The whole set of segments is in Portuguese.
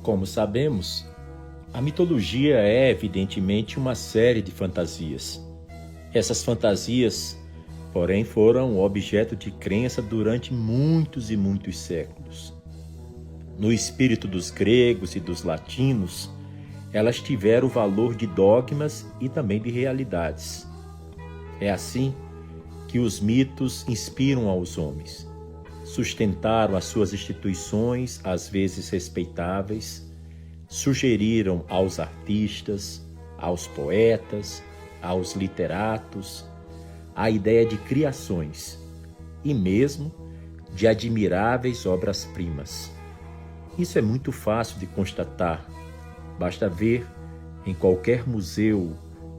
Como sabemos, a mitologia é evidentemente uma série de fantasias. Essas fantasias, porém, foram objeto de crença durante muitos e muitos séculos. No espírito dos gregos e dos latinos, elas tiveram o valor de dogmas e também de realidades. É assim que os mitos inspiram aos homens. Sustentaram as suas instituições, às vezes respeitáveis, sugeriram aos artistas, aos poetas, aos literatos, a ideia de criações e mesmo de admiráveis obras-primas. Isso é muito fácil de constatar. Basta ver em qualquer museu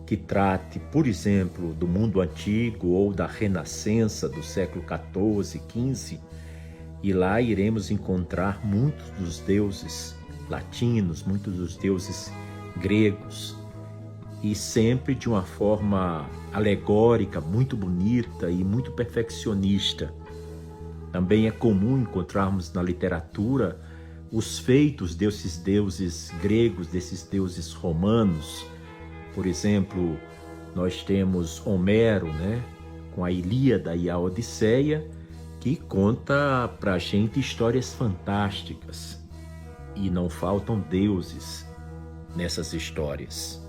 que trate, por exemplo, do mundo antigo ou da Renascença do século XIV, XV, e lá iremos encontrar muitos dos deuses latinos, muitos dos deuses gregos, e sempre de uma forma alegórica, muito bonita e muito perfeccionista. Também é comum encontrarmos na literatura os feitos desses deuses gregos, desses deuses romanos. Por exemplo, nós temos Homero, com a Ilíada e a Odisseia, que conta para a gente histórias fantásticas. E não faltam deuses nessas histórias.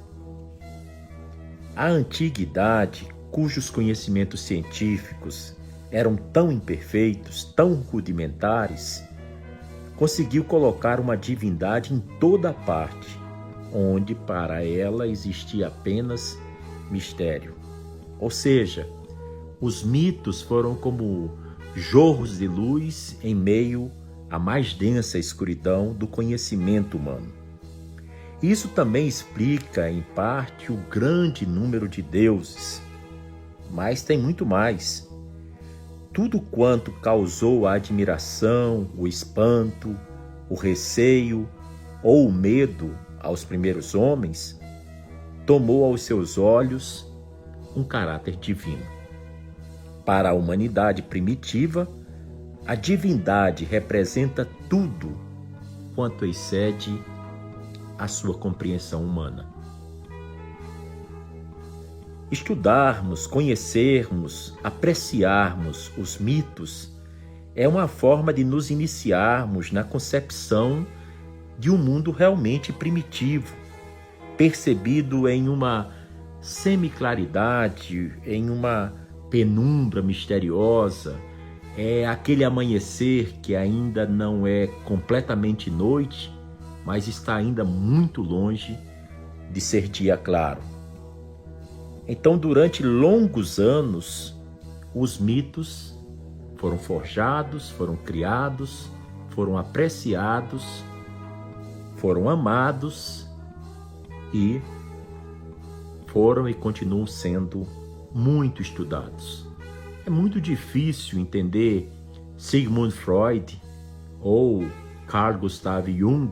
A antiguidade, cujos conhecimentos científicos eram tão imperfeitos, tão rudimentares, conseguiu colocar uma divindade em toda parte, onde para ela existia apenas mistério. Ou seja, os mitos foram como jorros de luz em meio à mais densa escuridão do conhecimento humano. Isso também explica, em parte, o grande número de deuses, mas tem muito mais. Tudo quanto causou a admiração, o espanto, o receio ou o medo aos primeiros homens, tomou aos seus olhos um caráter divino. Para a humanidade primitiva, a divindade representa tudo quanto excede a sua compreensão humana. Estudarmos, conhecermos, apreciarmos os mitos é uma forma de nos iniciarmos na concepção de um mundo realmente primitivo, percebido em uma semiclaridade, em uma penumbra misteriosa. É aquele amanhecer que ainda não é completamente noite, mas está ainda muito longe de ser dia claro. Então, durante longos anos, os mitos foram forjados, foram criados, foram apreciados, foram amados e foram e continuam sendo muito estudados. É muito difícil entender Sigmund Freud ou Carl Gustav Jung,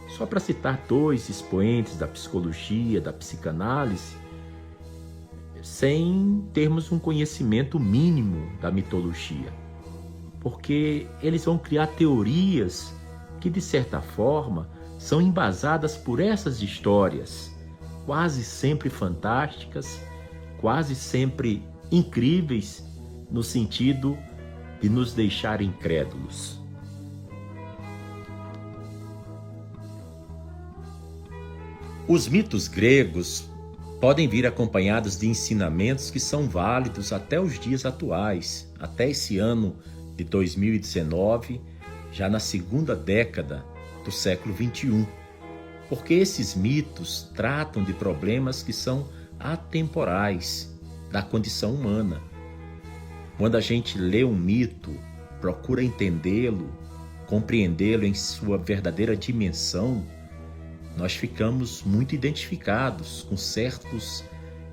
só para citar dois expoentes da psicologia, da psicanálise, sem termos um conhecimento mínimo da mitologia, porque eles vão criar teorias que, de certa forma, são embasadas por essas histórias, quase sempre fantásticas, quase sempre incríveis, no sentido de nos deixar incrédulos. Os mitos gregos podem vir acompanhados de ensinamentos que são válidos até os dias atuais, até esse ano de 2019, já na segunda década do século XXI, porque esses mitos tratam de problemas que são atemporais da condição humana. Quando a gente lê um mito, procura entendê-lo, compreendê-lo em sua verdadeira dimensão, nós ficamos muito identificados com certos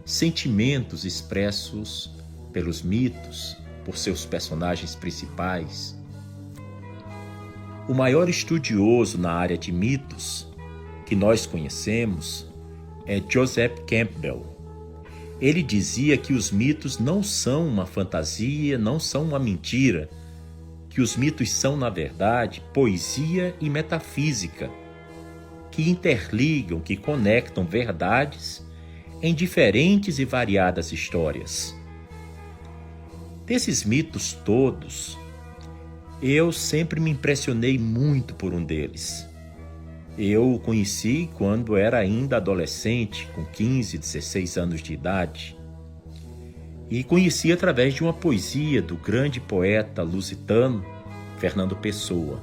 sentimentos expressos pelos mitos, por seus personagens principais. O maior estudioso na área de mitos que nós conhecemos é Joseph Campbell. Ele dizia que os mitos não são uma fantasia, não são uma mentira, que os mitos são, na verdade, poesia e metafísica. que interligam, que conectam verdades em diferentes e variadas histórias. Desses mitos todos, eu sempre me impressionei muito por um deles. Eu o conheci quando era ainda adolescente, com 15, 16 anos de idade. E conheci através de uma poesia do grande poeta lusitano Fernando Pessoa.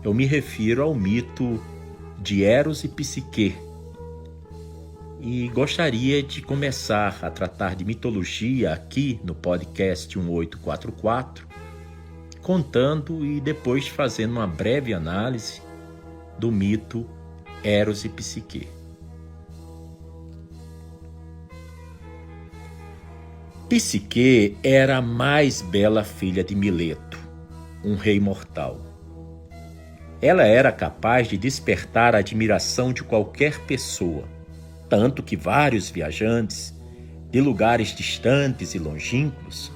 Eu me refiro ao mito de Eros e Psique. E gostaria de começar a tratar de mitologia aqui no podcast 1844, contando e depois fazendo uma breve análise do mito Eros e Psique. Psique era a mais bela filha de Mileto, um rei mortal. Ela era capaz de despertar a admiração de qualquer pessoa, tanto que vários viajantes, de lugares distantes e longínquos,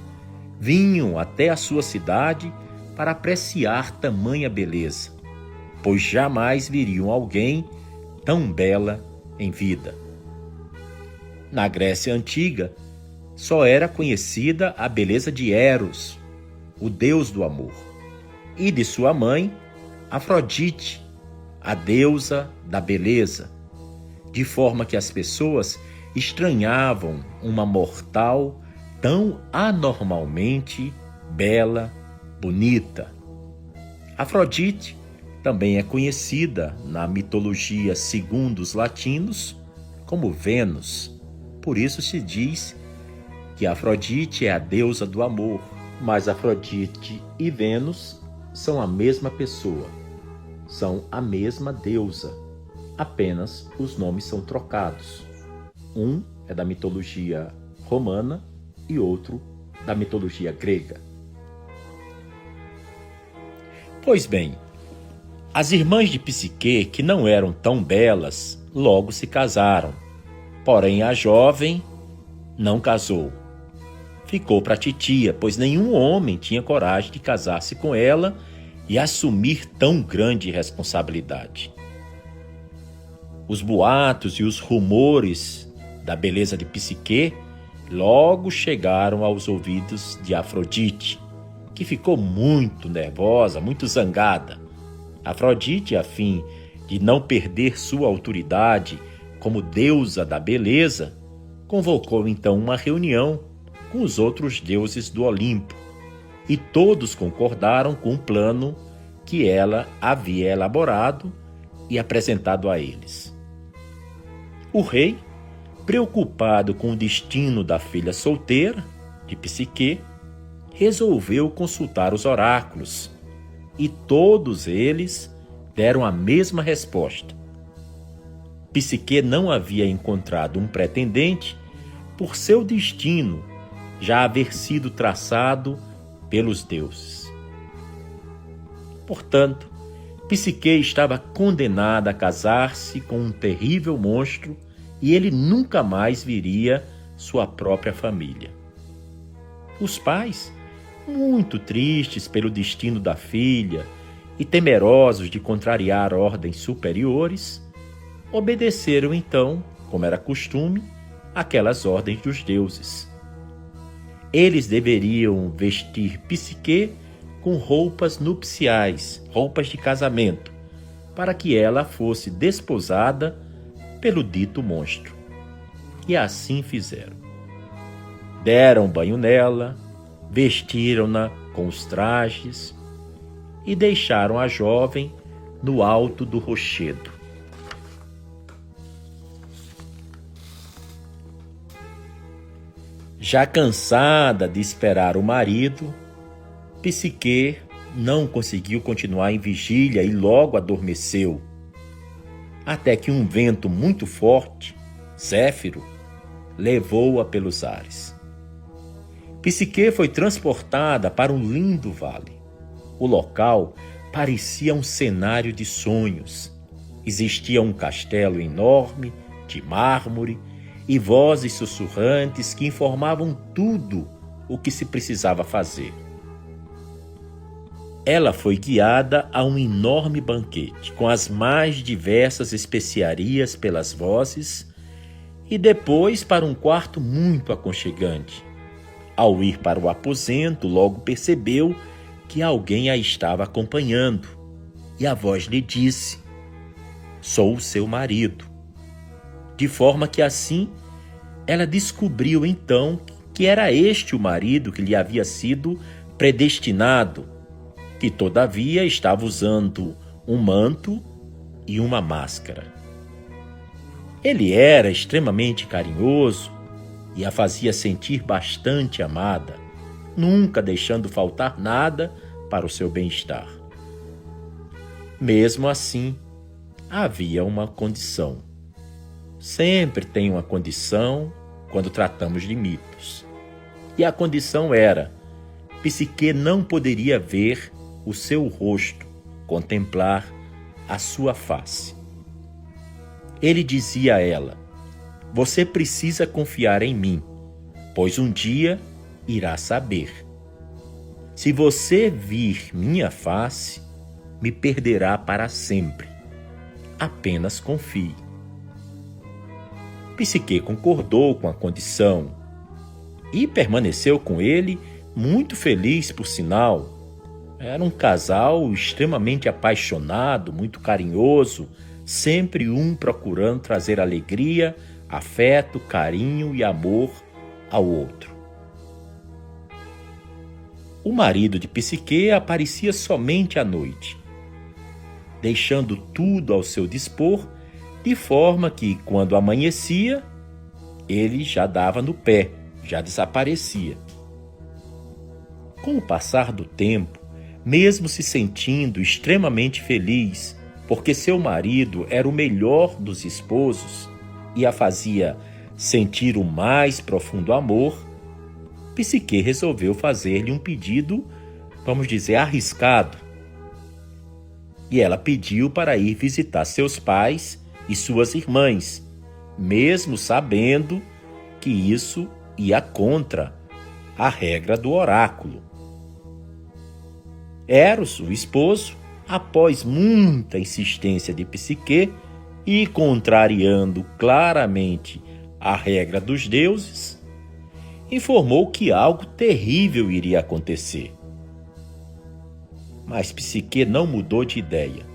vinham até a sua cidade para apreciar tamanha beleza, pois jamais viriam alguém tão bela em vida. Na Grécia Antiga, só era conhecida a beleza de Eros, o deus do amor, e de sua mãe, Afrodite, a deusa da beleza, de forma que as pessoas estranhavam uma mortal tão anormalmente bela, bonita. Afrodite também é conhecida na mitologia segundo os latinos como Vênus. Por isso se diz que Afrodite é a deusa do amor, mas Afrodite e Vênus são a mesma pessoa, são a mesma deusa, apenas os nomes são trocados. Um é da mitologia romana e outro da mitologia grega. Pois bem, as irmãs de Psique, que não eram tão belas, logo se casaram. Porém, a jovem não casou. Ficou para a titia, pois nenhum homem tinha coragem de casar-se com ela e assumir tão grande responsabilidade. Os boatos e os rumores da beleza de Psique logo chegaram aos ouvidos de Afrodite, que ficou muito nervosa, muito zangada. Afrodite, a fim de não perder sua autoridade como deusa da beleza, convocou então uma reunião com os outros deuses do Olimpo, e todos concordaram com o plano que ela havia elaborado e apresentado a eles. O rei, preocupado com o destino da filha solteira de Psique, resolveu consultar os oráculos, e todos eles deram a mesma resposta. Psique não havia encontrado um pretendente por seu destino já haver sido traçado pelos deuses. Portanto, Psique estava condenada a casar-se com um terrível monstro e ele nunca mais viria sua própria família. Os pais, muito tristes pelo destino da filha e temerosos de contrariar ordens superiores, obedeceram então, como era costume, aquelas ordens dos deuses. Eles deveriam vestir Psique com roupas nupciais, roupas de casamento, para que ela fosse desposada pelo dito monstro. E assim fizeram. Deram banho nela, vestiram-na com os trajes e deixaram a jovem no alto do rochedo. Já cansada de esperar o marido, Psique não conseguiu continuar em vigília e logo adormeceu, até que um vento muito forte, Zéfiro, levou-a pelos ares. Psique foi transportada para um lindo vale. O local parecia um cenário de sonhos. Existia um castelo enorme, de mármore, e vozes sussurrantes que informavam tudo o que se precisava fazer. Ela foi guiada a um enorme banquete, com as mais diversas especiarias pelas vozes, e depois para um quarto muito aconchegante. Ao ir para o aposento, logo percebeu que alguém a estava acompanhando, e a voz lhe disse: "Sou o seu marido." De forma que assim ela descobriu então que era este o marido que lhe havia sido predestinado, que todavia estava usando um manto e uma máscara. Ele era extremamente carinhoso e a fazia sentir bastante amada, nunca deixando faltar nada para o seu bem-estar. Mesmo assim, havia uma condição. Sempre tem uma condição quando tratamos de mitos. E a condição era: Psique não poderia ver o seu rosto, contemplar a sua face. Ele dizia a ela: "Você precisa confiar em mim, pois um dia irá saber. Se você vir minha face, me perderá para sempre. Apenas confie." Psique concordou com a condição e permaneceu com ele, muito feliz, por sinal. Era um casal extremamente apaixonado, muito carinhoso, sempre um procurando trazer alegria, afeto, carinho e amor ao outro. O marido de Psique aparecia somente à noite, deixando tudo ao seu dispor, de forma que, quando amanhecia, ele já dava no pé, já desaparecia. Com o passar do tempo, mesmo se sentindo extremamente feliz, porque seu marido era o melhor dos esposos e a fazia sentir o mais profundo amor, Psique resolveu fazer-lhe um pedido, vamos dizer, arriscado. E ela pediu para ir visitar seus pais e suas irmãs, mesmo sabendo que isso ia contra a regra do oráculo. Eros, o esposo, após muita insistência de Psique e contrariando claramente a regra dos deuses, informou que algo terrível iria acontecer. Mas Psique não mudou de ideia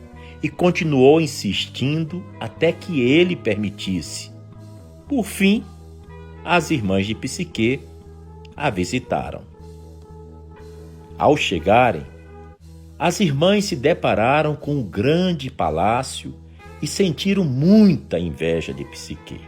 e continuou insistindo até que ele permitisse. Por fim, as irmãs de Psique a visitaram. Ao chegarem, as irmãs se depararam com um grande palácio e sentiram muita inveja de Psique,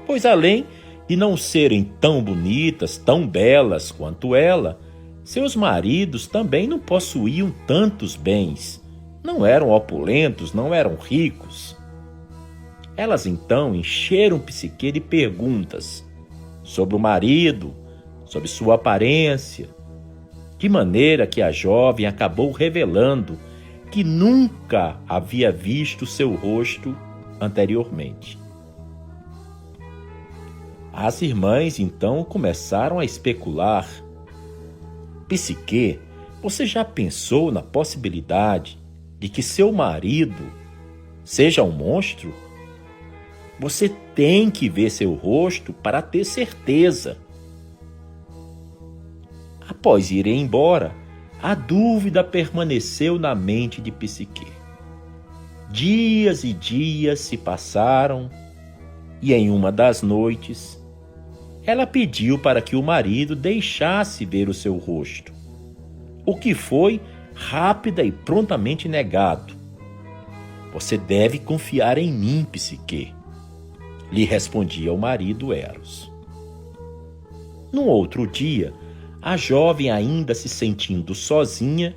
pois além de não serem tão bonitas, tão belas quanto ela, seus maridos também não possuíam tantos bens, não eram opulentos, não eram ricos. Elas então encheram Psique de perguntas sobre o marido, sobre sua aparência, de maneira que a jovem acabou revelando que nunca havia visto seu rosto anteriormente. As irmãs então começaram a especular: "Psique, você já pensou na possibilidade de que seu marido seja um monstro? Você tem que ver seu rosto para ter certeza." Após irem embora, a dúvida permaneceu na mente de Psique. Dias e dias se passaram e em uma das noites, ela pediu para que o marido deixasse ver o seu rosto, o que foi rápida e prontamente negado. "Você deve confiar em mim, Psique", lhe respondia o marido Eros. No outro dia, a jovem, ainda se sentindo sozinha,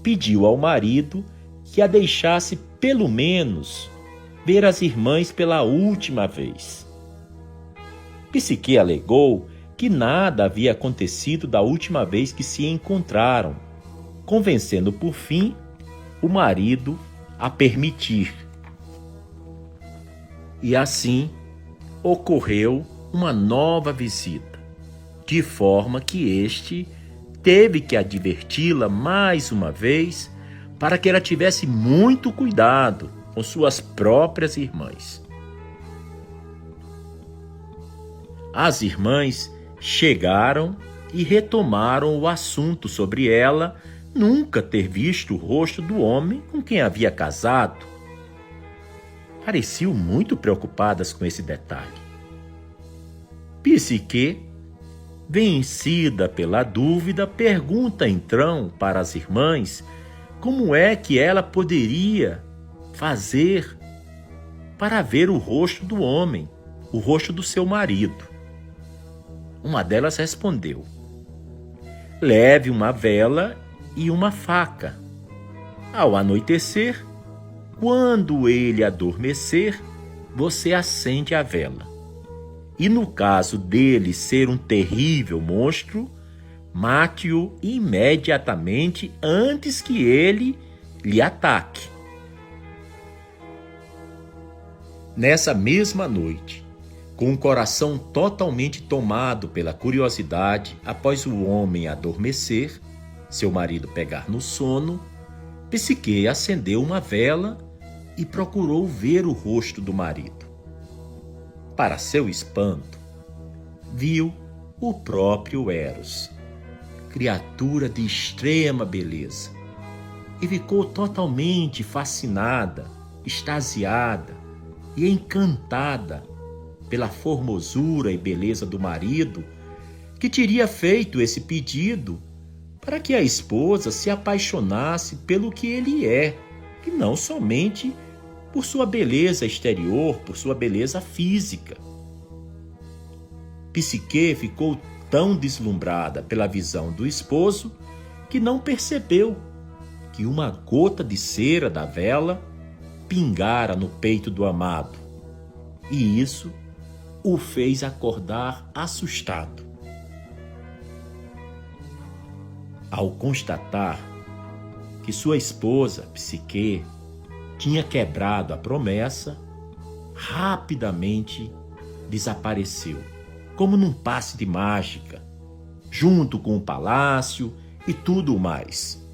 pediu ao marido que a deixasse pelo menos ver as irmãs pela última vez. Psique alegou que nada havia acontecido da última vez que se encontraram, convencendo por fim o marido a permitir. E assim ocorreu uma nova visita, de forma que este teve que adverti-la mais uma vez para que ela tivesse muito cuidado com suas próprias irmãs. As irmãs chegaram e retomaram o assunto sobre ela nunca ter visto o rosto do homem com quem havia casado. Pareciam muito preocupadas com esse detalhe. Psique, vencida pela dúvida, pergunta então para as irmãs como é que ela poderia fazer para ver o rosto do homem, o rosto do seu marido. Uma delas respondeu: leve uma vela e uma faca. Ao anoitecer, quando ele adormecer, você acende a vela. E no caso dele ser um terrível monstro, mate-o imediatamente antes que ele lhe ataque. Nessa mesma noite, com o coração totalmente tomado pela curiosidade após o homem adormecer, seu marido pegar no sono, Psique acendeu uma vela e procurou ver o rosto do marido. Para seu espanto, viu o próprio Eros, criatura de extrema beleza, e ficou totalmente fascinada, extasiada e encantada pela formosura e beleza do marido, que teria feito esse pedido para que a esposa se apaixonasse pelo que ele é, e não somente por sua beleza exterior, por sua beleza física. Psique ficou tão deslumbrada pela visão do esposo que não percebeu que uma gota de cera da vela pingara no peito do amado, e isso o fez acordar assustado. Ao constatar que sua esposa, Psique, tinha quebrado a promessa, rapidamente desapareceu, como num passe de mágica, junto com o palácio e tudo o mais.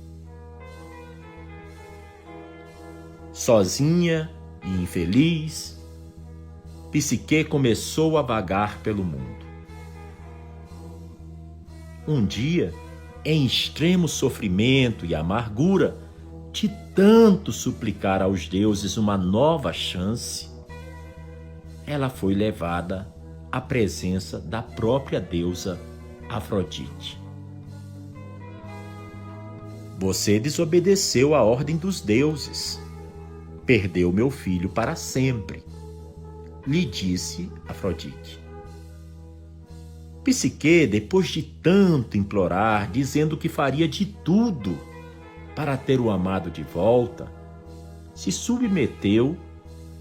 Sozinha e infeliz, Psique começou a vagar pelo mundo. Um dia, em extremo sofrimento e amargura, de tanto suplicar aos deuses uma nova chance, ela foi levada à presença da própria deusa Afrodite. Você desobedeceu a ordem dos deuses, perdeu meu filho para sempre, lhe disse Afrodite. Psique, depois de tanto implorar, dizendo que faria de tudo para ter o amado de volta, se submeteu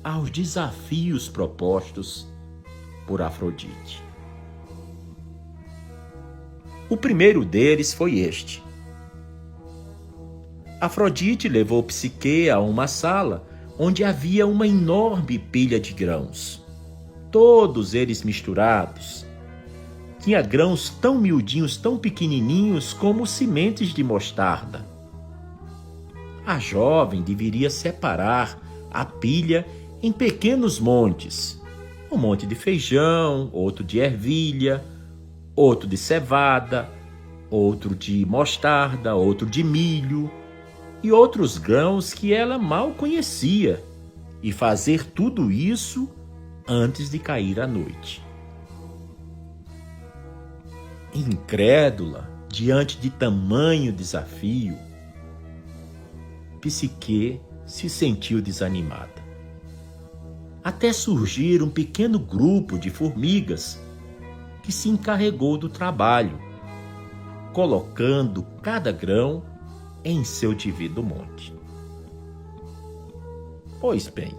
aos desafios propostos por Afrodite. O primeiro deles foi este. Afrodite levou Psique a uma sala onde havia uma enorme pilha de grãos, todos eles misturados. Tinha grãos tão miudinhos, tão pequenininhos como sementes de mostarda. A jovem deveria separar a pilha em pequenos montes. Um monte de feijão, outro de ervilha, outro de cevada, outro de mostarda, outro de milho e outros grãos que ela mal conhecia, e fazer tudo isso antes de cair a noite. Incrédula diante de tamanho desafio, Psique se sentiu desanimada. Até surgir um pequeno grupo de formigas que se encarregou do trabalho, colocando cada grão em seu devido monte. Pois bem,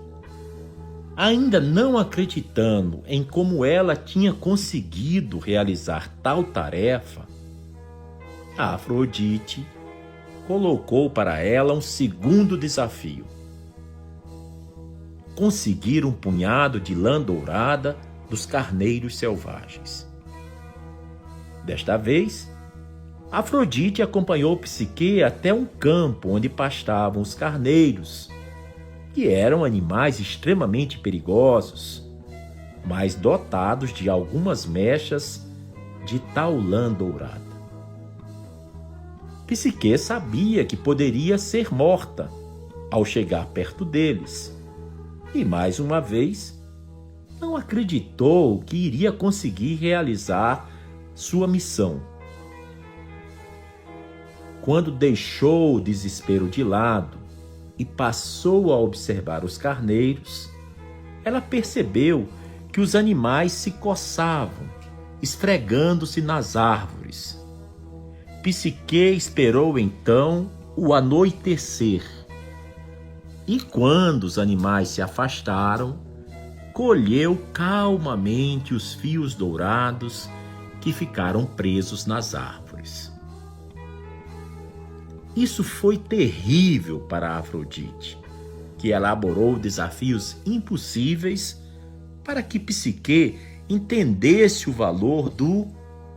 ainda não acreditando em como ela tinha conseguido realizar tal tarefa, a Afrodite colocou para ela um segundo desafio: conseguir um punhado de lã dourada dos carneiros selvagens. Desta vez, Afrodite acompanhou Psique até um campo onde pastavam os carneiros, que eram animais extremamente perigosos, mas dotados de algumas mechas de tal lã dourada. Psique sabia que poderia ser morta ao chegar perto deles, e mais uma vez não acreditou que iria conseguir realizar sua missão. Quando deixou o desespero de lado e passou a observar os carneiros, ela percebeu que os animais se coçavam, esfregando-se nas árvores. Psique esperou então o anoitecer. E quando os animais se afastaram, colheu calmamente os fios dourados que ficaram presos nas árvores. Isso foi terrível para Afrodite, que elaborou desafios impossíveis para que Psique entendesse o valor do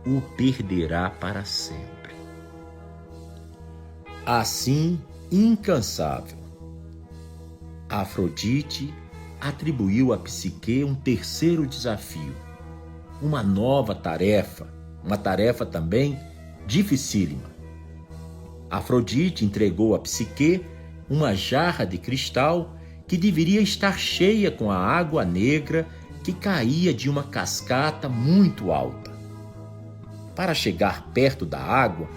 "o perderá para sempre". Assim, incansável, Afrodite atribuiu a Psique um terceiro desafio, uma nova tarefa, uma tarefa também dificílima. Afrodite entregou a Psique uma jarra de cristal que deveria estar cheia com a água negra que caía de uma cascata muito alta. Para chegar perto da água,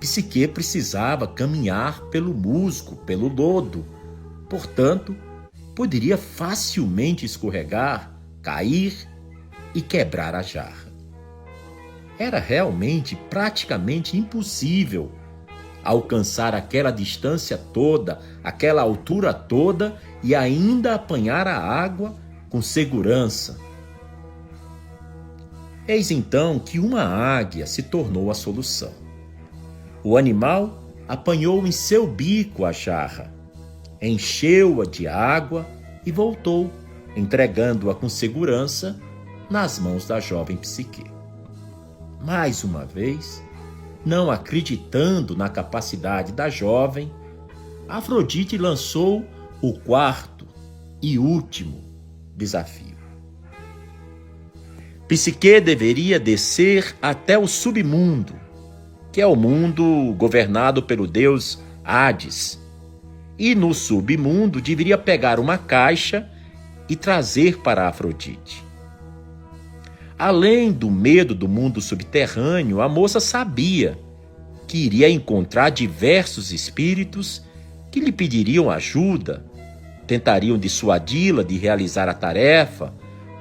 Psique precisava caminhar pelo musgo, pelo lodo. Portanto, poderia facilmente escorregar, cair e quebrar a jarra. Era realmente praticamente impossível alcançar aquela distância toda, aquela altura toda e ainda apanhar a água com segurança. Eis então que uma águia se tornou a solução. O animal apanhou em seu bico a jarra, encheu-a de água e voltou, entregando-a com segurança nas mãos da jovem Psique. Mais uma vez, não acreditando na capacidade da jovem, Afrodite lançou o quarto e último desafio. Psique deveria descer até o submundo, que é o mundo governado pelo deus Hades, e no submundo deveria pegar uma caixa e trazer para Afrodite. Além do medo do mundo subterrâneo, a moça sabia que iria encontrar diversos espíritos que lhe pediriam ajuda, tentariam dissuadi-la de realizar a tarefa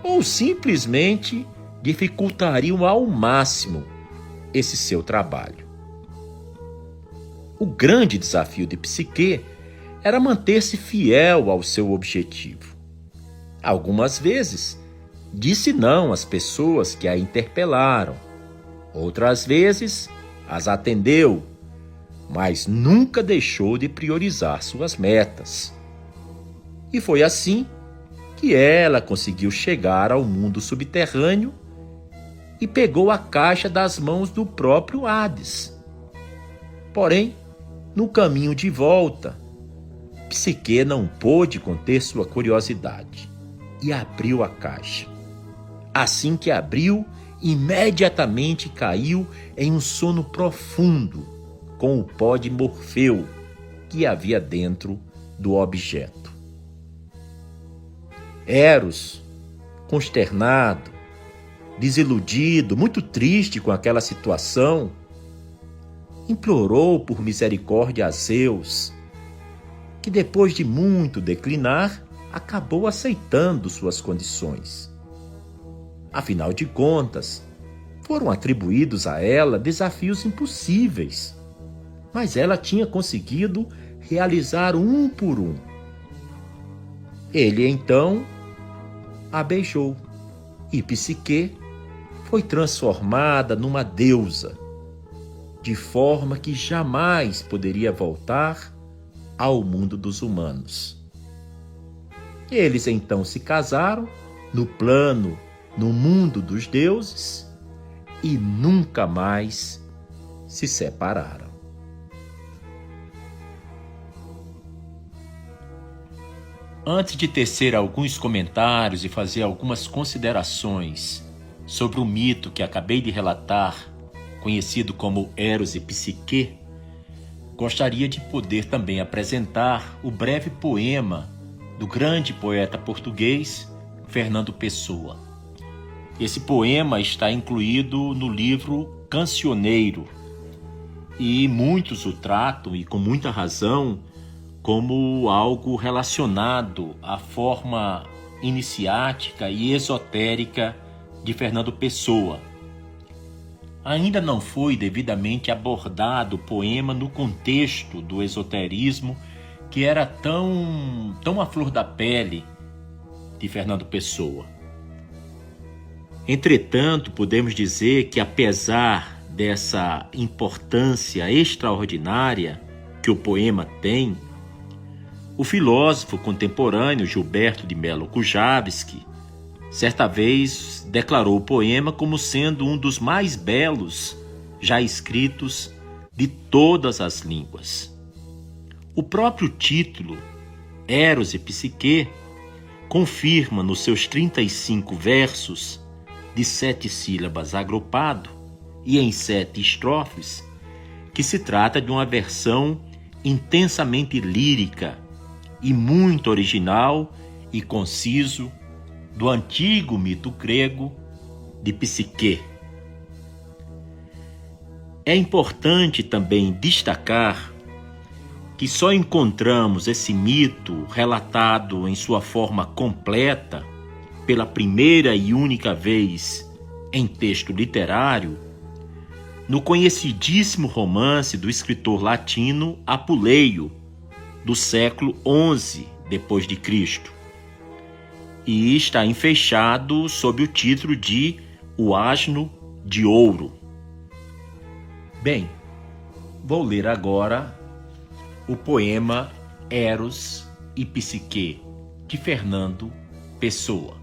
ou simplesmente dificultariam ao máximo esse seu trabalho. O grande desafio de Psique era manter-se fiel ao seu objetivo. Algumas vezes, disse não às pessoas que a interpelaram. Outras vezes, as atendeu, mas nunca deixou de priorizar suas metas. E foi assim que ela conseguiu chegar ao mundo subterrâneo e pegou a caixa das mãos do próprio Hades. Porém, no caminho de volta, Psique não pôde conter sua curiosidade e abriu a caixa. Assim que abriu, imediatamente caiu em um sono profundo com o pó de Morfeu que havia dentro do objeto. Eros, consternado, desiludido, muito triste com aquela situação, implorou por misericórdia a Zeus, que depois de muito declinar, acabou aceitando suas condições. Afinal de contas, foram atribuídos a ela desafios impossíveis, mas ela tinha conseguido realizar um por um. Ele então a beijou e Psique foi transformada numa deusa, de forma que jamais poderia voltar ao mundo dos humanos. Eles então se casaram no mundo dos deuses, e nunca mais se separaram. Antes de tecer alguns comentários e fazer algumas considerações sobre o mito que acabei de relatar, conhecido como Eros e Psique, gostaria de poder também apresentar o breve poema do grande poeta português Fernando Pessoa. Esse poema está incluído no livro Cancioneiro e muitos o tratam, e com muita razão, como algo relacionado à forma iniciática e esotérica de Fernando Pessoa. Ainda não foi devidamente abordado o poema no contexto do esoterismo, que era tão à flor da pele de Fernando Pessoa. Entretanto, podemos dizer que, apesar dessa importância extraordinária que o poema tem, o filósofo contemporâneo Gilberto de Melo Kujawski certa vez declarou o poema como sendo um dos mais belos já escritos de todas as línguas. O próprio título, Eros e Psique, confirma nos seus 35 versos de 7 sílabas agrupado e em 7 estrofes que se trata de uma versão intensamente lírica e muito original e conciso do antigo mito grego de Psique. É importante também destacar que só encontramos esse mito relatado em sua forma completa pela primeira e única vez em texto literário no conhecidíssimo romance do escritor latino Apuleio, do século XI depois de Cristo, e está enfeixado sob o título de O Asno de Ouro. Bem, vou ler agora o poema Eros e Psique, de Fernando Pessoa.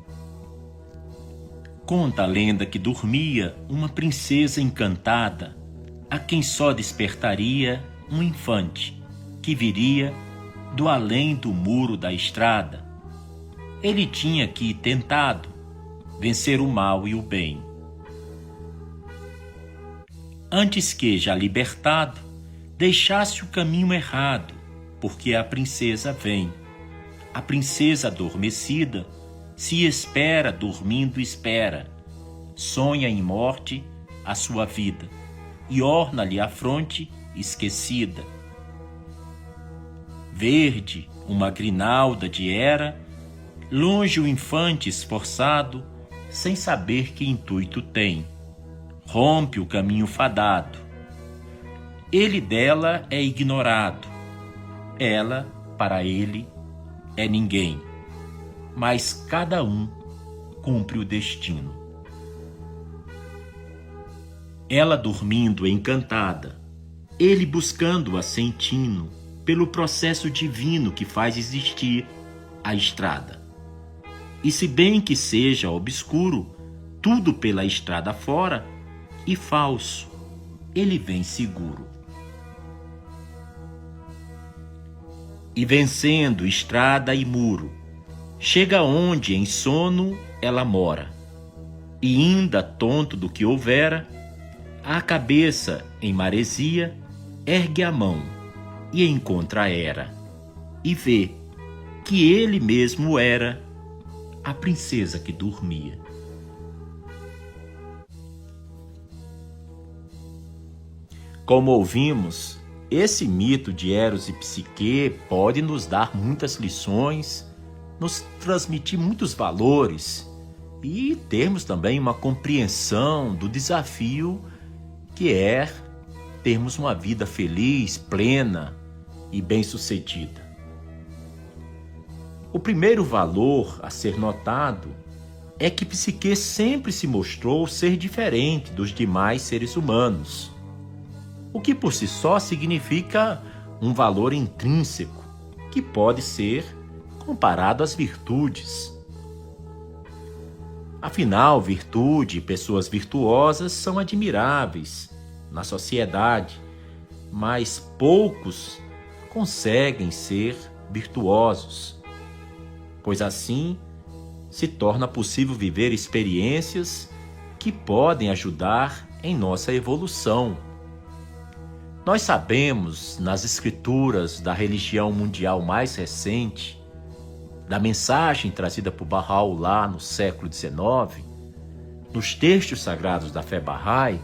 Conta a lenda que dormia uma princesa encantada, a quem só despertaria um infante, que viria do além do muro da estrada. Ele tinha que, tentado, vencer o mal e o bem. Antes que, já libertado, deixasse o caminho errado, porque a princesa vem. A princesa adormecida se espera, dormindo espera, sonha em morte a sua vida, e orna-lhe a fronte esquecida. Verde, uma grinalda de era, longe o infante esforçado, sem saber que intuito tem, rompe o caminho fadado. Ele dela é ignorado, ela, para ele, é ninguém, mas cada um cumpre o destino. Ela dormindo encantada, ele buscando-a sem tino, pelo processo divino que faz existir a estrada. E se bem que seja obscuro, tudo pela estrada fora, e falso, ele vem seguro. E vencendo estrada e muro, chega onde em sono ela mora, e ainda tonto do que houvera, a cabeça em maresia, ergue a mão e encontra a Hera, e vê que ele mesmo era a princesa que dormia. Como ouvimos, esse mito de Eros e Psique pode nos dar muitas lições, nos transmitir muitos valores e termos também uma compreensão do desafio que é termos uma vida feliz, plena e bem-sucedida. O primeiro valor a ser notado é que Psique sempre se mostrou ser diferente dos demais seres humanos, o que por si só significa um valor intrínseco que pode ser comparado às virtudes. Afinal, virtude e pessoas virtuosas são admiráveis na sociedade, mas poucos conseguem ser virtuosos, pois assim se torna possível viver experiências que podem ajudar em nossa evolução. Nós sabemos, nas escrituras da religião mundial mais recente, da mensagem trazida por Bahá'u'lláh no século XIX, nos textos sagrados da fé Bahá'í,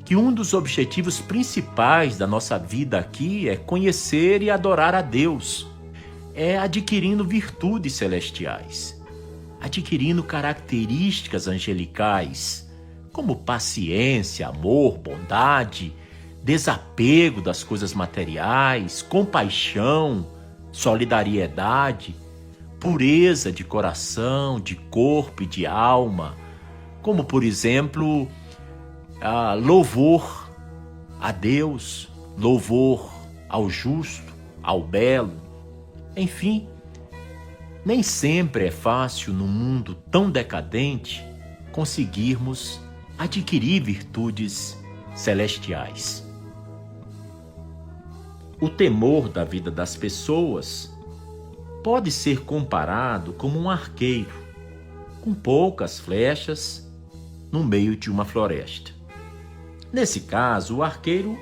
que um dos objetivos principais da nossa vida aqui é conhecer e adorar a Deus, é adquirindo virtudes celestiais, adquirindo características angelicais, como paciência, amor, bondade, desapego das coisas materiais, compaixão, solidariedade, pureza de coração, de corpo e de alma, como, por exemplo, louvor a Deus, louvor ao justo, ao belo. Enfim, nem sempre é fácil no mundo tão decadente conseguirmos adquirir virtudes celestiais. O temor da vida das pessoas pode ser comparado como um arqueiro com poucas flechas no meio de uma floresta. Nesse caso, o arqueiro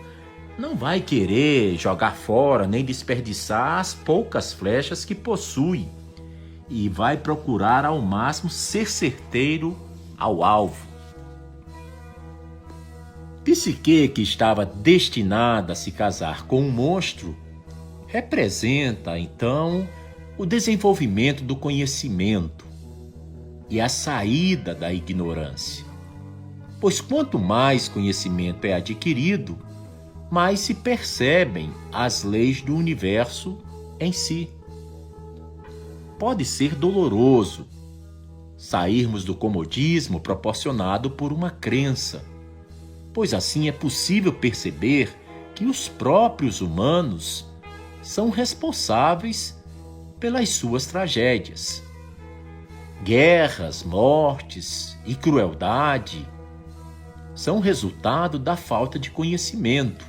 não vai querer jogar fora nem desperdiçar as poucas flechas que possui e vai procurar ao máximo ser certeiro ao alvo. Psique, que estava destinada a se casar com um monstro, representa, então, o desenvolvimento do conhecimento e a saída da ignorância. Pois quanto mais conhecimento é adquirido, mais se percebem as leis do universo em si. Pode ser doloroso sairmos do comodismo proporcionado por uma crença, pois assim é possível perceber que os próprios humanos são responsáveis pelas suas tragédias. Guerras, mortes e crueldade são resultado da falta de conhecimento,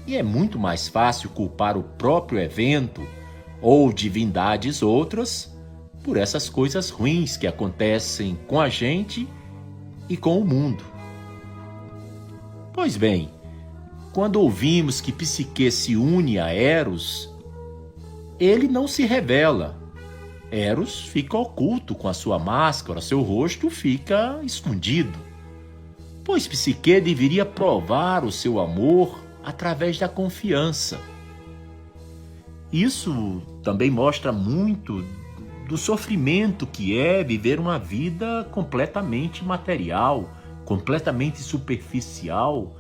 e é muito mais fácil culpar o próprio evento ou divindades outras por essas coisas ruins que acontecem com a gente e com o mundo. Pois bem, quando ouvimos que Psique se une a Eros, ele não se revela. Eros fica oculto com a sua máscara, seu rosto fica escondido. Pois Psique deveria provar o seu amor através da confiança. Isso também mostra muito do sofrimento que é viver uma vida completamente material, completamente superficial.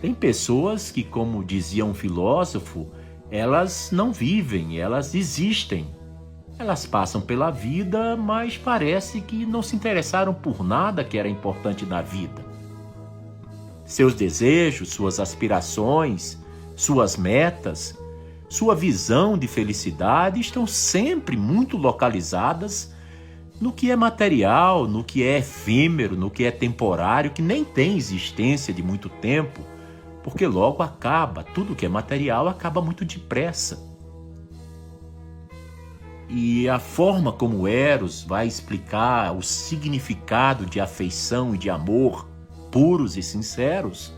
Tem pessoas que, como dizia um filósofo, elas não vivem, elas existem. Elas passam pela vida, mas parece que não se interessaram por nada que era importante na vida. Seus desejos, suas aspirações, suas metas, sua visão de felicidade estão sempre muito localizadas no que é material, no que é efêmero, no que é temporário, que nem tem existência de muito tempo, porque logo acaba, tudo que é material acaba muito depressa. E a forma como Eros vai explicar o significado de afeição e de amor puros e sinceros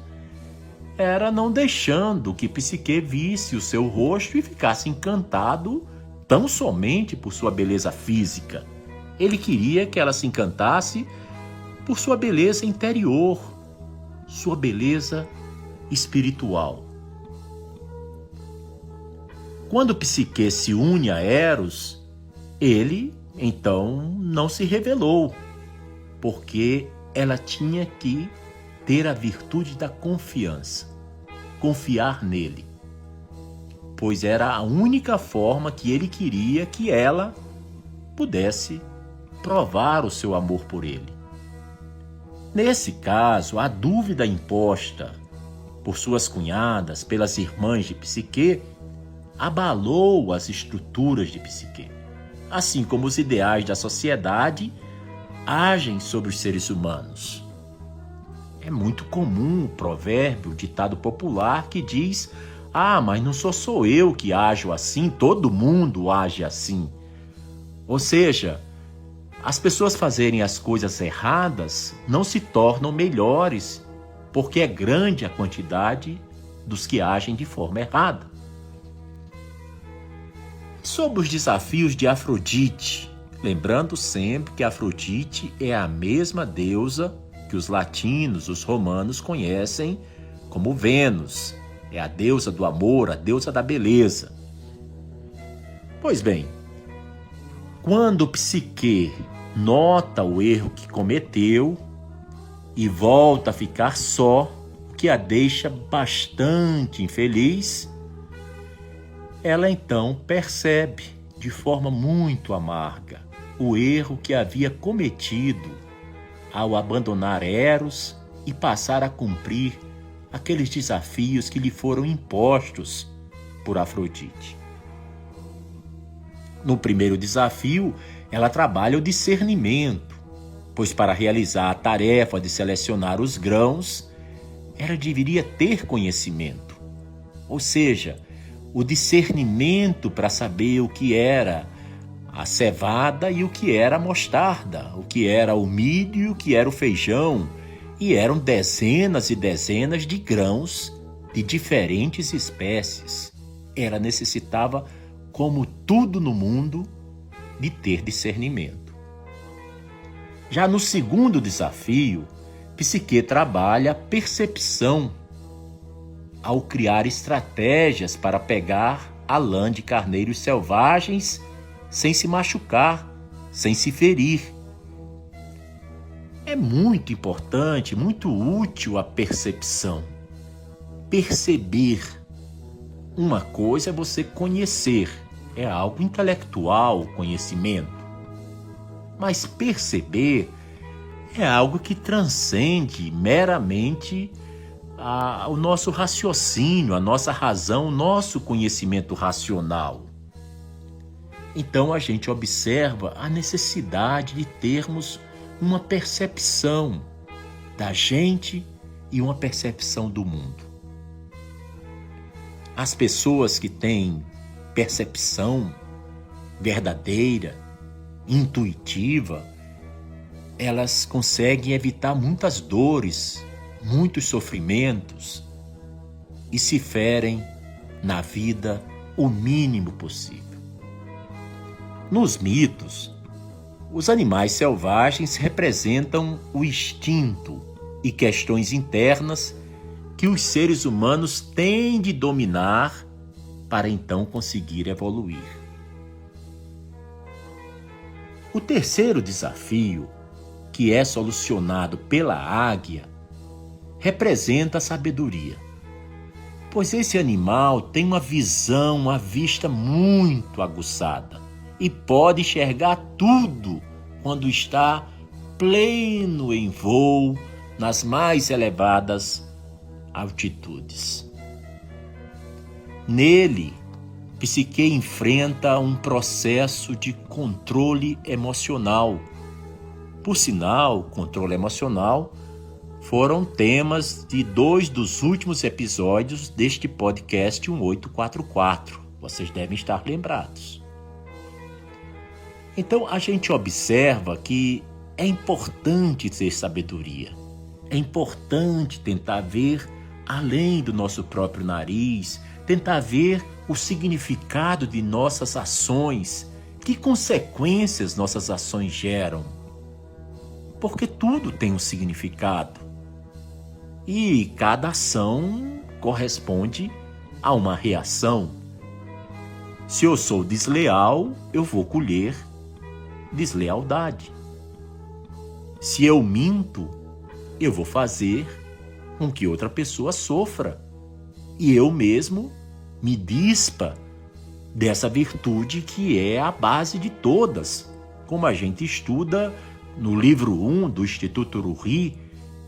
era não deixando que Psique visse o seu rosto e ficasse encantado tão somente por sua beleza física. Ele queria que ela se encantasse por sua beleza interior, sua beleza espiritual. Quando Psique se une a Eros, ele, então, não se revelou, porque ela tinha que ter a virtude da confiança, confiar nele, pois era a única forma que ele queria que ela pudesse provar o seu amor por ele. Nesse caso, a dúvida imposta por suas cunhadas, pelas irmãs de Psique, abalou as estruturas de Psique, assim como os ideais da sociedade agem sobre os seres humanos. É muito comum o provérbio, o ditado popular que diz: "Ah, mas não sou eu que ajo assim, todo mundo age assim." Ou seja, as pessoas fazerem as coisas erradas não se tornam melhores, porque é grande a quantidade dos que agem de forma errada. Sobre os desafios de Afrodite, lembrando sempre que Afrodite é a mesma deusa que os latinos, os romanos conhecem como Vênus. É a deusa do amor, a deusa da beleza. Pois bem, quando Psique nota o erro que cometeu e volta a ficar só, o que a deixa bastante infeliz, ela então percebe de forma muito amarga o erro que havia cometido ao abandonar Eros e passar a cumprir aqueles desafios que lhe foram impostos por Afrodite. No primeiro desafio, ela trabalha o discernimento, pois para realizar a tarefa de selecionar os grãos, ela deveria ter conhecimento, ou seja, o discernimento para saber o que era a cevada e o que era a mostarda, o que era o milho e o que era o feijão, e eram dezenas e dezenas de grãos de diferentes espécies. Ela necessitava, como tudo no mundo, de ter discernimento. Já no segundo desafio, Psique trabalha a percepção ao criar estratégias para pegar a lã de carneiros selvagens sem se machucar, sem se ferir. É muito importante, muito útil a percepção. Perceber. Uma coisa é você conhecer, é algo intelectual, conhecimento. Mas perceber é algo que transcende meramente o nosso raciocínio, a nossa razão, o nosso conhecimento racional. Então a gente observa a necessidade de termos uma percepção da gente e uma percepção do mundo. As pessoas que têm percepção verdadeira, intuitiva, elas conseguem evitar muitas dores, muitos sofrimentos e se ferem na vida o mínimo possível. Nos mitos, os animais selvagens representam o instinto e questões internas que os seres humanos têm de dominar para então conseguir evoluir. O terceiro desafio, que é solucionado pela águia, representa a sabedoria, pois esse animal tem uma visão, uma vista muito aguçada e pode enxergar tudo quando está pleno em voo nas mais elevadas altitudes. Nele, Psique enfrenta um processo de controle emocional. Por sinal, controle emocional foram temas de 2 dos últimos episódios deste podcast 1844. Vocês devem estar lembrados. Então, a gente observa que é importante ter sabedoria. É importante tentar ver além do nosso próprio nariz, tentar ver o significado de nossas ações, que consequências nossas ações geram. Porque tudo tem um significado. E cada ação corresponde a uma reação. Se eu sou desleal, eu vou colher deslealdade. Se eu minto, eu vou fazer com que outra pessoa sofra. E eu mesmo me dispa dessa virtude que é a base de todas. Como a gente estuda no livro 1 do Instituto Ruhi,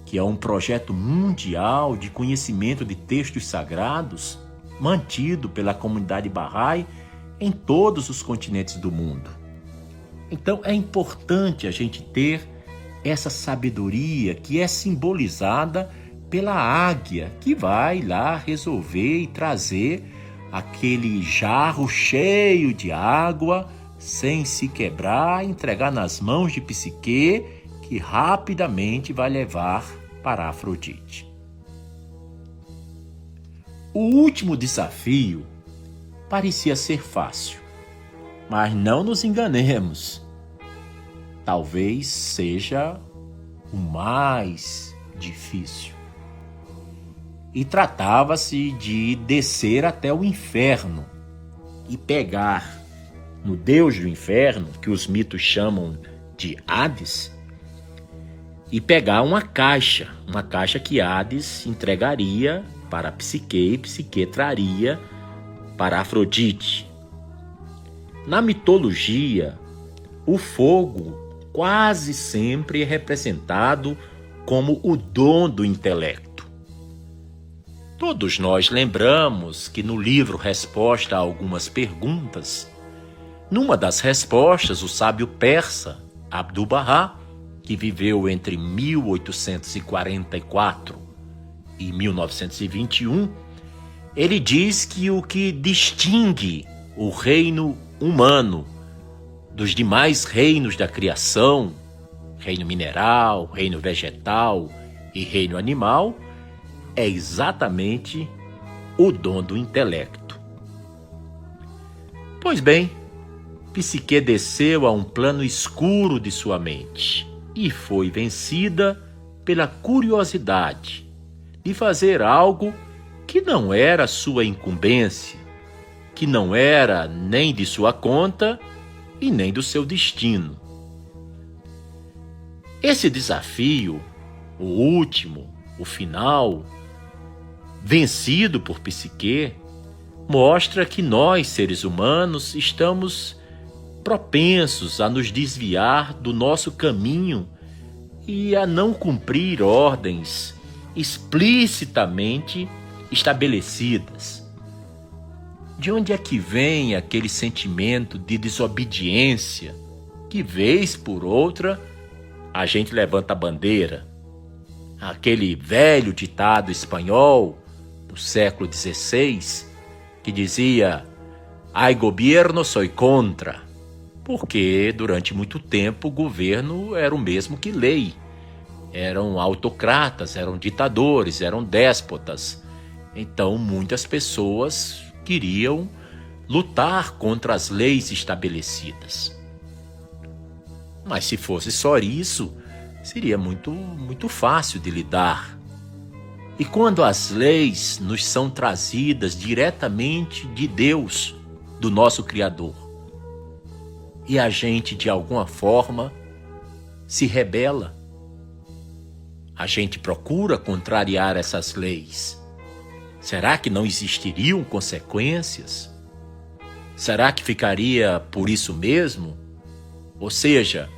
que é um projeto mundial de conhecimento de textos sagrados, mantido pela comunidade Bahá'í em todos os continentes do mundo. Então é importante a gente ter essa sabedoria que é simbolizada pela águia, que vai lá resolver e trazer aquele jarro cheio de água, sem se quebrar, entregar nas mãos de Psique, que rapidamente vai levar para Afrodite. O último desafio parecia ser fácil, mas não nos enganemos. Talvez seja o mais difícil. E tratava-se de descer até o inferno e pegar no deus do inferno, que os mitos chamam de Hades, e pegar uma caixa que Hades entregaria para Psique e Psique traria para Afrodite. Na mitologia, o fogo quase sempre é representado como o dom do intelecto. Todos nós lembramos que no livro Resposta a Algumas Perguntas, numa das respostas, o sábio persa Abdu'l-Bahá, que viveu entre 1844 e 1921, ele diz que o que distingue o reino humano dos demais reinos da criação, reino mineral, reino vegetal e reino animal, é exatamente o dom do intelecto. Pois bem, Psique desceu a um plano escuro de sua mente e foi vencida pela curiosidade de fazer algo que não era sua incumbência, que não era nem de sua conta e nem do seu destino. Esse desafio, o último, o final, vencido por Psique, mostra que nós, seres humanos, estamos propensos a nos desviar do nosso caminho e a não cumprir ordens explicitamente estabelecidas. De onde é que vem aquele sentimento de desobediência que, vez por outra, a gente levanta a bandeira? Aquele velho ditado espanhol do século XVI que dizia: "Hay gobierno, soy contra", porque durante muito tempo o governo era o mesmo que lei. Eram autocratas, eram ditadores, eram déspotas. Então muitas pessoas queriam lutar contra as leis estabelecidas. Mas se fosse só isso, seria muito fácil de lidar. E quando as leis nos são trazidas diretamente de Deus, do nosso Criador, e a gente de alguma forma se rebela, a gente procura contrariar essas leis, será que não existiriam consequências? Será que ficaria por isso mesmo? Ou seja,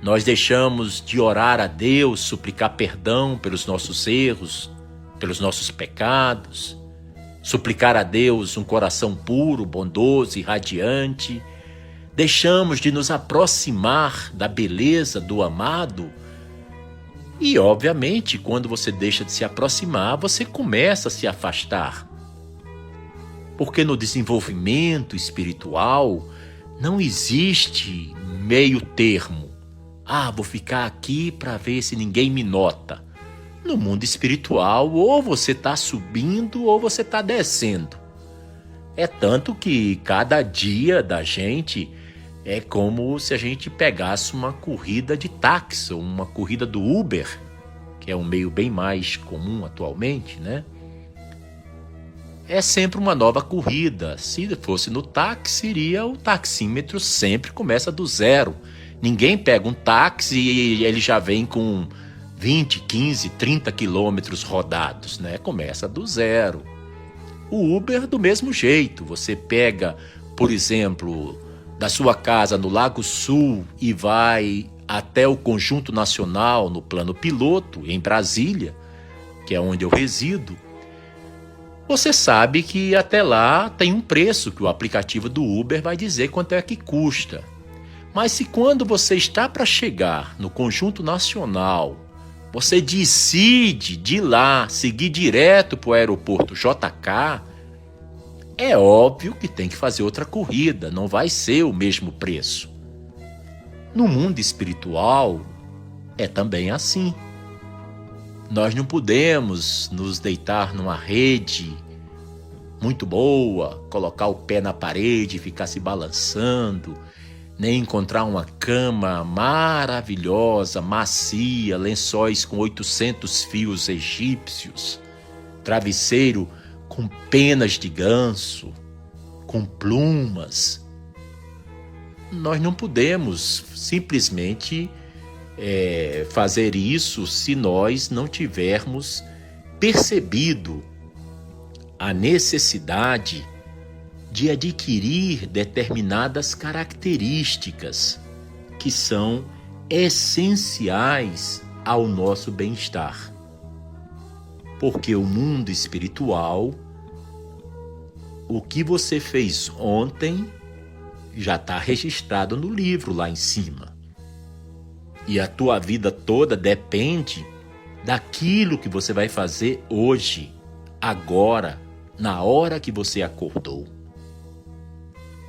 nós deixamos de orar a Deus, suplicar perdão pelos nossos erros, pelos nossos pecados, suplicar a Deus um coração puro, bondoso e radiante. Deixamos de nos aproximar da beleza do amado. E, obviamente, quando você deixa de se aproximar, você começa a se afastar. Porque no desenvolvimento espiritual não existe meio termo. Vou ficar aqui para ver se ninguém me nota. No mundo espiritual, ou você está subindo ou você está descendo. É tanto que cada dia da gente é como se a gente pegasse uma corrida de táxi, ou uma corrida do Uber, que é um meio bem mais comum atualmente, né? É sempre uma nova corrida. Se fosse no táxi, seria o taxímetro sempre começa do zero. Ninguém pega um táxi e ele já vem com 20, 15, 30 quilômetros rodados, né? Começa do zero. O Uber do mesmo jeito. Você pega, por exemplo, da sua casa no Lago Sul e vai até o Conjunto Nacional no plano piloto, em Brasília, que é onde eu resido, você sabe que até lá tem um preço que o aplicativo do Uber vai dizer quanto é que custa. Mas se quando você está para chegar no conjunto nacional, você decide de lá seguir direto para o aeroporto JK, é óbvio que tem que fazer outra corrida, não vai ser o mesmo preço. No mundo espiritual, é também assim. Nós não podemos nos deitar numa rede muito boa, colocar o pé na parede e ficar se balançando, nem encontrar uma cama maravilhosa, macia, lençóis com 800 fios egípcios, travesseiro com penas de ganso, com plumas. Nós não podemos simplesmente fazer isso se nós não tivermos percebido a necessidade de adquirir determinadas características que são essenciais ao nosso bem-estar. Porque o mundo espiritual, o que você fez ontem já está registrado no livro lá em cima. E a tua vida toda depende daquilo que você vai fazer hoje, agora, na hora que você acordou.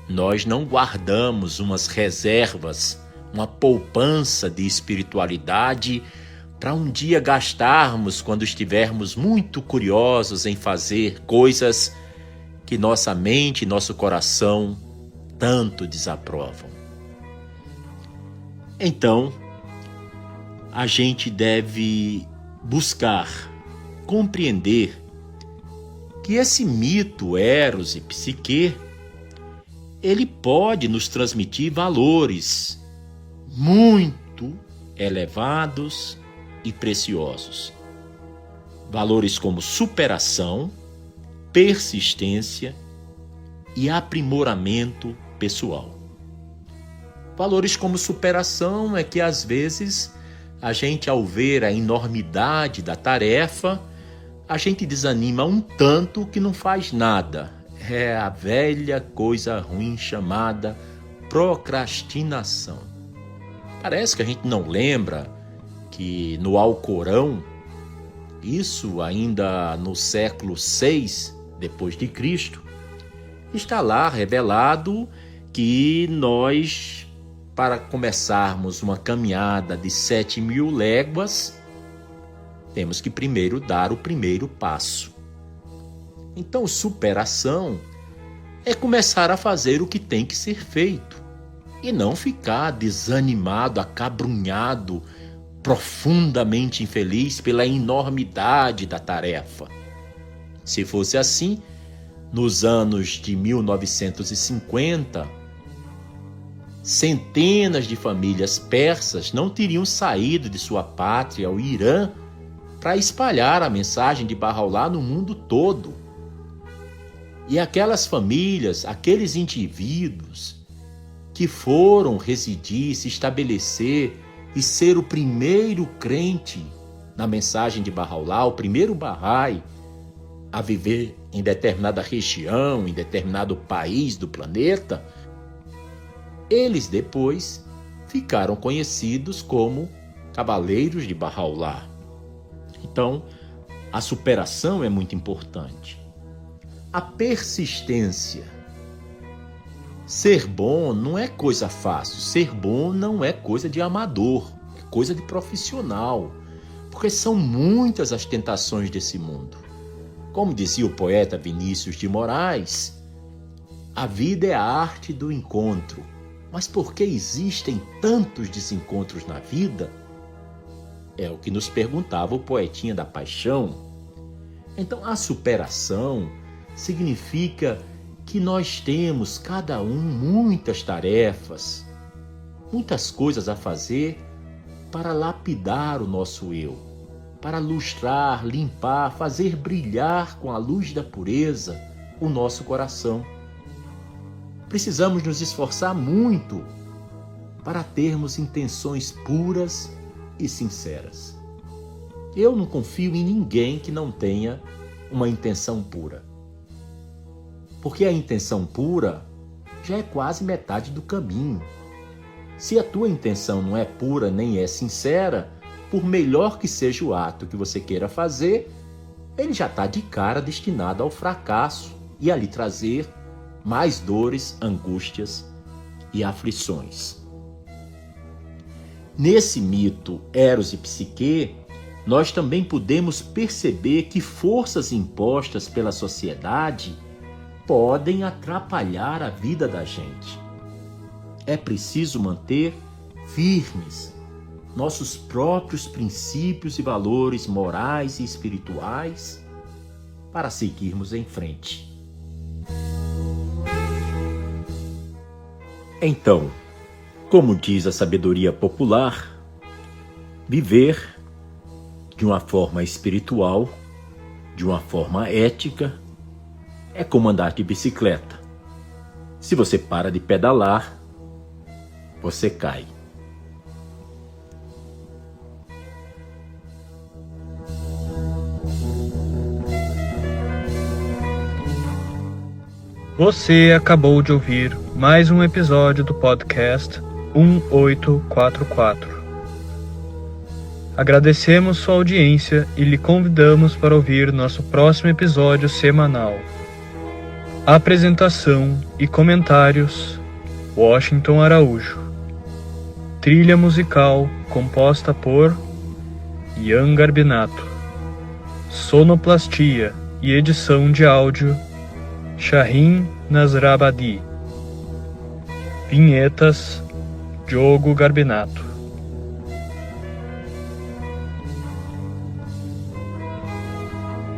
Nós não guardamos umas reservas, uma poupança de espiritualidade para um dia gastarmos quando estivermos muito curiosos em fazer coisas que nossa mente e nosso coração tanto desaprovam. Então, a gente deve buscar compreender que esse mito Eros e Psique, ele pode nos transmitir valores muito elevados e preciosos. Valores como superação, persistência e aprimoramento pessoal. Valores como superação é que às vezes a gente, ao ver a enormidade da tarefa, a gente desanima um tanto que não faz nada. É a velha coisa ruim chamada procrastinação. Parece que a gente não lembra que no Alcorão, isso ainda no século VI depois de Cristo, está lá revelado que nós, para começarmos uma caminhada de 7.000 léguas, temos que primeiro dar o primeiro passo. Então, superação é começar a fazer o que tem que ser feito e não ficar desanimado, acabrunhado, profundamente infeliz pela enormidade da tarefa. Se fosse assim, nos anos de 1950, centenas de famílias persas não teriam saído de sua pátria, o Irã, para espalhar a mensagem de Bahá'u'lláh no mundo todo. E aquelas famílias, aqueles indivíduos que foram residir, se estabelecer e ser o primeiro crente na mensagem de Bahá'u'lláh, o primeiro Bahá'í a viver em determinada região, em determinado país do planeta, eles depois ficaram conhecidos como Cavaleiros de Bahá'u'lláh. Então, a superação é muito importante. A persistência. Ser bom não é coisa fácil. Ser bom não é coisa de amador, é coisa de profissional. Porque são muitas as tentações desse mundo. Como dizia o poeta Vinícius de Moraes, a vida é a arte do encontro. Mas por que existem tantos desencontros na vida? É o que nos perguntava o poetinha da paixão. Então, a superação significa que nós temos, cada um, muitas tarefas, muitas coisas a fazer para lapidar o nosso eu, para lustrar, limpar, fazer brilhar com a luz da pureza o nosso coração. Precisamos nos esforçar muito para termos intenções puras e sinceras. Eu não confio em ninguém que não tenha uma intenção pura. Porque a intenção pura já é quase metade do caminho. Se a tua intenção não é pura nem é sincera, por melhor que seja o ato que você queira fazer, ele já está de cara destinado ao fracasso e a lhe trazer mais dores, angústias e aflições. Nesse mito Eros e Psique, nós também podemos perceber que forças impostas pela sociedade podem atrapalhar a vida da gente. É preciso manter firmes nossos próprios princípios e valores morais e espirituais para seguirmos em frente. Então, como diz a sabedoria popular, viver de uma forma espiritual, de uma forma ética, é como andar de bicicleta. Se você para de pedalar, você cai. Você acabou de ouvir mais um episódio do podcast 1844. Agradecemos sua audiência e lhe convidamos para ouvir nosso próximo episódio semanal. Apresentação e comentários: Washington Araújo. Trilha musical composta por Ian Garbinato. Sonoplastia e edição de áudio Shahin Nasrabadi. Vinhetas Diogo Garbinato.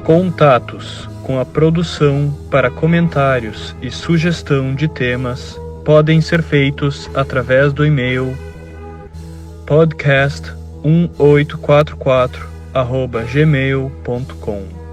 Contatos com a produção para comentários e sugestão de temas podem ser feitos através do e-mail podcast1844@gmail.com.